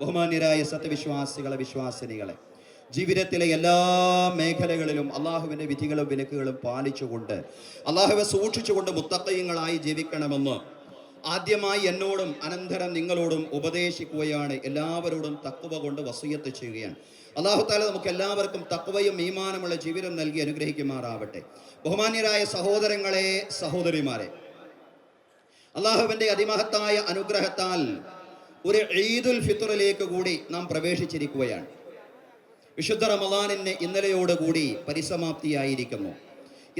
ബഹുമാന്യരായ സത്യവിശ്വാസികളെ, വിശ്വാസിനികളെ, ജീവിതത്തിലെ എല്ലാ മേഖലകളിലും അള്ളാഹുവിൻ്റെ വിധികളും വിലക്കുകളും പാലിച്ചുകൊണ്ട് അള്ളാഹുവെ സൂക്ഷിച്ചുകൊണ്ട് മുത്തഖീങ്ങളായി ജീവിക്കണമെന്ന് ആദ്യമായി എന്നോടും അനന്തരം നിങ്ങളോടും ഉപദേശിക്കുകയാണ്. എല്ലാവരോടും തഖ്വ കൊണ്ട് വസിയത്ത് ചെയ്യുകയാണ്. അള്ളാഹു തആല നമുക്ക് എല്ലാവർക്കും തഖ്വയും ഈമാനുമുള്ള ജീവിതം നൽകി അനുഗ്രഹിക്കുമാറാവട്ടെ. ബഹുമാന്യരായ സഹോദരങ്ങളെ, സഹോദരിമാരെ, അള്ളാഹുവിൻ്റെ അതിമഹത്തായ അനുഗ്രഹത്താൽ ഒരു ഈദുൽ ഫിത്റിലേക്ക് കൂടി നാം പ്രവേശിച്ചിരിക്കുകയാണ്. വിശുദ്ധ റമളാനിന് ഇന്നലെയോടുകൂടി പരിസമാപ്തിയായിരിക്കുന്നു.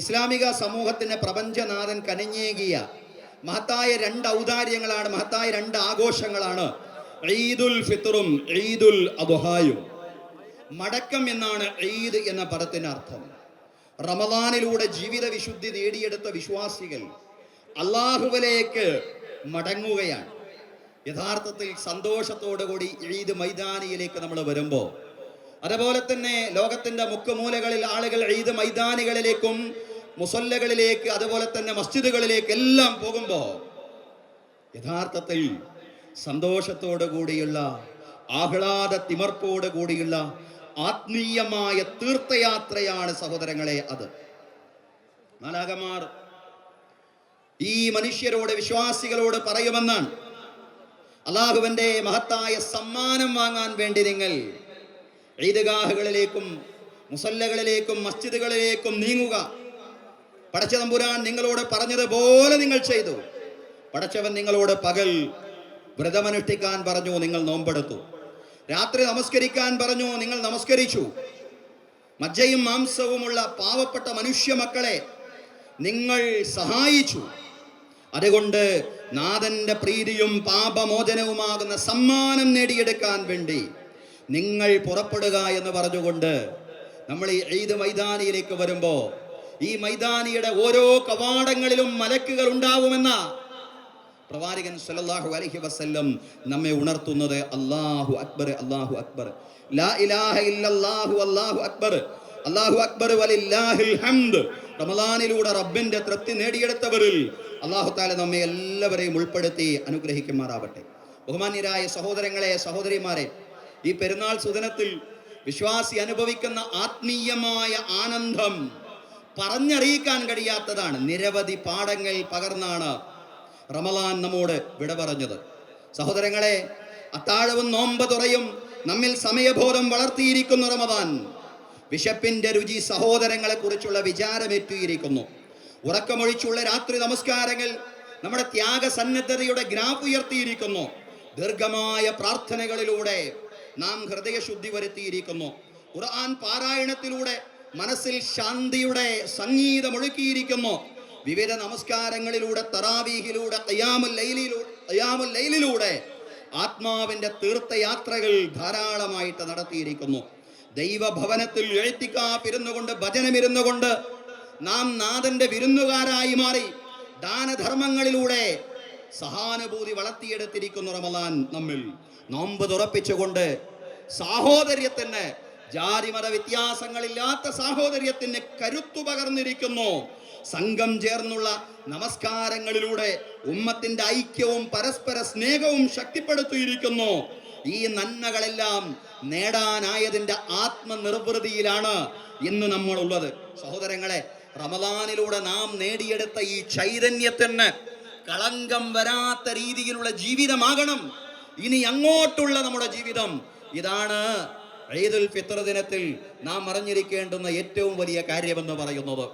ഇസ്ലാമിക സമൂഹത്തിന് പ്രപഞ്ചനാഥൻ കനിഞ്ഞേകിയ മഹത്തായ രണ്ട് ഔദാര്യങ്ങളാണ്, മഹത്തായ രണ്ട് ആഘോഷങ്ങളാണ് ഈദുൽ ഫിത്റും ഈദുൽ അദ്ഹായും. മടക്കം എന്നാണ് ഈദ് എന്ന പദത്തിന് അർത്ഥം. റമളാനിലൂടെ ജീവിത വിശുദ്ധി നേടിയെടുത്ത വിശ്വാസികൾ അള്ളാഹുവിലേക്ക് മടങ്ങുകയാണ്. യഥാർത്ഥത്തിൽ സന്തോഷത്തോടുകൂടി ഈദ് മൈതാനിയിലേക്ക് നമ്മൾ വരുമ്പോൾ, അതുപോലെ തന്നെ ലോകത്തിന്റെ മുക്കുമൂലകളിൽ ആളുകൾ ഈദ് മൈതാനികളിലേക്കും മുസല്ലകളിലേക്ക് അതുപോലെ തന്നെ മസ്ജിദുകളിലേക്ക് എല്ലാം പോകുമ്പോൾ യഥാർത്ഥത്തിൽ സന്തോഷത്തോടു കൂടിയുള്ള ആഹ്ലാദ തിമർപ്പോട് കൂടിയുള്ള ആത്മീയമായ തീർത്ഥയാത്രയാണ് സഹോദരങ്ങളെ അത്. മാലാഖമാർ ഈ മനുഷ്യരോട്, വിശ്വാസികളോട് പറയുമെന്നാണ്, അള്ളാഹുവിൻ്റെ മഹത്തായ സമ്മാനം വാങ്ങാൻ വേണ്ടി നിങ്ങൾ ഈദ്ഗാഹുകളിലേക്കും മുസല്ലകളിലേക്കും മസ്ജിദുകളിലേക്കും നീങ്ങുക. പടച്ച തമ്പുരാൻ നിങ്ങളോട് പറഞ്ഞതുപോലെ നിങ്ങൾ ചെയ്തു. പടച്ചവൻ നിങ്ങളോട് പകൽ വ്രതമനുഷ്ഠിക്കാൻ പറഞ്ഞു, നിങ്ങൾ നോമ്പെടുത്തു. രാത്രി നമസ്കരിക്കാൻ പറഞ്ഞു, നിങ്ങൾ നമസ്കരിച്ചു. മജ്ജയും മാംസവുമുള്ള പാവപ്പെട്ട മനുഷ്യ മക്കളെ നിങ്ങൾ സഹായിച്ചു. അതുകൊണ്ട് നാഥന്റെ പ്രീതിയും പാപമോചനവുമാകുന്ന സമ്മാനം നേടിയെടുക്കാൻ വേണ്ടി നിങ്ങൾ പുറപ്പെടുക എന്ന് പറഞ്ഞുകൊണ്ട് നമ്മൾ ഈ ഈദ് മൈതാനിയിലേക്ക് വരുമ്പോൾ ഈ മൈതാനിയുടെ ഓരോ കവാടങ്ങളിലും മലക്കുകൾ ഉണ്ടാവുമെന്ന പ്രവാചകൻ സല്ലല്ലാഹു അലൈഹി വസല്ലം നമ്മെ ഉണർത്തുന്നത് അല്ലാഹു അക്ബർ, അല്ലാഹു അക്ബർ, ലാ ഇലാഹ ഇല്ലല്ലാഹു അല്ലാഹു അക്ബർ, അല്ലാഹു അക്ബർ വലില്ലാഹിൽ ഹംദ്. റമളാനിലൂടെ റബ്ബിന്റെ തൃപ്തി നേടിയെടുത്തവരിൽ അല്ലാഹു തആല നമ്മെ എല്ലാവരെയും ഉൾപ്പെടുത്തി അനുഗ്രഹിക്കുമാറാവട്ടെ. ബഹുമാന്യരായ സഹോദരങ്ങളെ, സഹോദരിമാരെ, ഈ പെരുന്നാൾ സുദിനത്തിൽ വിശ്വാസി അനുഭവിക്കുന്ന ആത്മീയമായ ആനന്ദം പറഞ്ഞറിയിക്കാൻ കഴിയാത്തതാണ്. നിരവധി പാഠങ്ങൾ പകർന്നാണ് റമളാൻ നമ്മോട് വിട പറഞ്ഞത്. സഹോദരങ്ങളെ, അത്താഴവും നോമ്പ് തുറയും നമ്മിൽ സമയബോധം വളർത്തിയിരിക്കുന്നു. റമളാൻ വിശപ്പിന്റെ രുചി സഹോദരങ്ങളെ കുറിച്ചുള്ള വിചാരമേറ്റിയിരിക്കുന്നു. ഉറക്കമൊഴിച്ചുള്ള രാത്രി നമസ്കാരങ്ങൾ നമ്മുടെ ത്യാഗസന്നദ്ധതയുടെ ഗ്രാഫ് ഉയർത്തിയിരിക്കുന്നു. ദീർഘമായ പ്രാർത്ഥനകളിലൂടെ നാം ഹൃദയശുദ്ധി വരുത്തിയിരിക്കുന്നു. ഖുർആൻ പാരായണത്തിലൂടെ മനസ്സിൽ ശാന്തിയുടെ സംഗീതമൊഴുക്കിയിരിക്കുന്നു. വിവിധ നമസ്കാരങ്ങളിലൂടെ, തറാവീഹിലൂടെ, ഖിയാമുൽ ലൈലിലൂടെ ആത്മാവിന്റെ തീർത്ഥയാത്രകൾ ധാരാളമായിട്ട് നടത്തിയിരിക്കുന്നു. ദൈവഭവനത്തിൽ എഴുത്തിക്കാഫ് ഇരുന്നുകൊണ്ട്, ഭജനമിരുന്നുകൊണ്ട് നാം നാഥന്റെ വിരുന്നുകാരായി മാറി ദാനധർമ്മങ്ങളിലൂടെ സഹാനുഭൂതി വളർത്തിയെടുത്തിരിക്കുന്നു. റമളാൻ നമ്മിൽ നോമ്പ് തുറപ്പിച്ചുകൊണ്ട് സാഹോദര്യത്തിന്, ജാതിമത വ്യത്യാസങ്ങളില്ലാത്ത സാഹോദര്യത്തിന് കരുത്തു പകർന്നിരിക്കുന്നു. സംഘം ചേർന്നുള്ള നമസ്കാരങ്ങളിലൂടെ ഉമ്മത്തിന്റെ ഐക്യവും പരസ്പര സ്നേഹവും ശക്തിപ്പെടുത്തിയിരിക്കുന്നു. ഈ നന്മകളെല്ലാം നേടാനായതിന്റെ ആത്മനിർവൃതിയിലാണ് ഇന്ന് നമ്മൾ ഉള്ളത്. സഹോദരങ്ങളെ, റമളാനിലൂടെ നാം നേടിയെടുത്ത ഈ ചൈതന്യത്തിന് കളങ്കം വരാത്ത രീതിയിലുള്ള ജീവിതമാകണം ഇനി അങ്ങോട്ടുള്ള നമ്മുടെ ജീവിതം. ഇതാണ് ഈദുൽ ഫിത്ർ ദിനത്തിൽ നാം അറിഞ്ഞിരിക്കേണ്ടുന്ന ഏറ്റവും വലിയ കാര്യമെന്ന് പറയുന്നത്.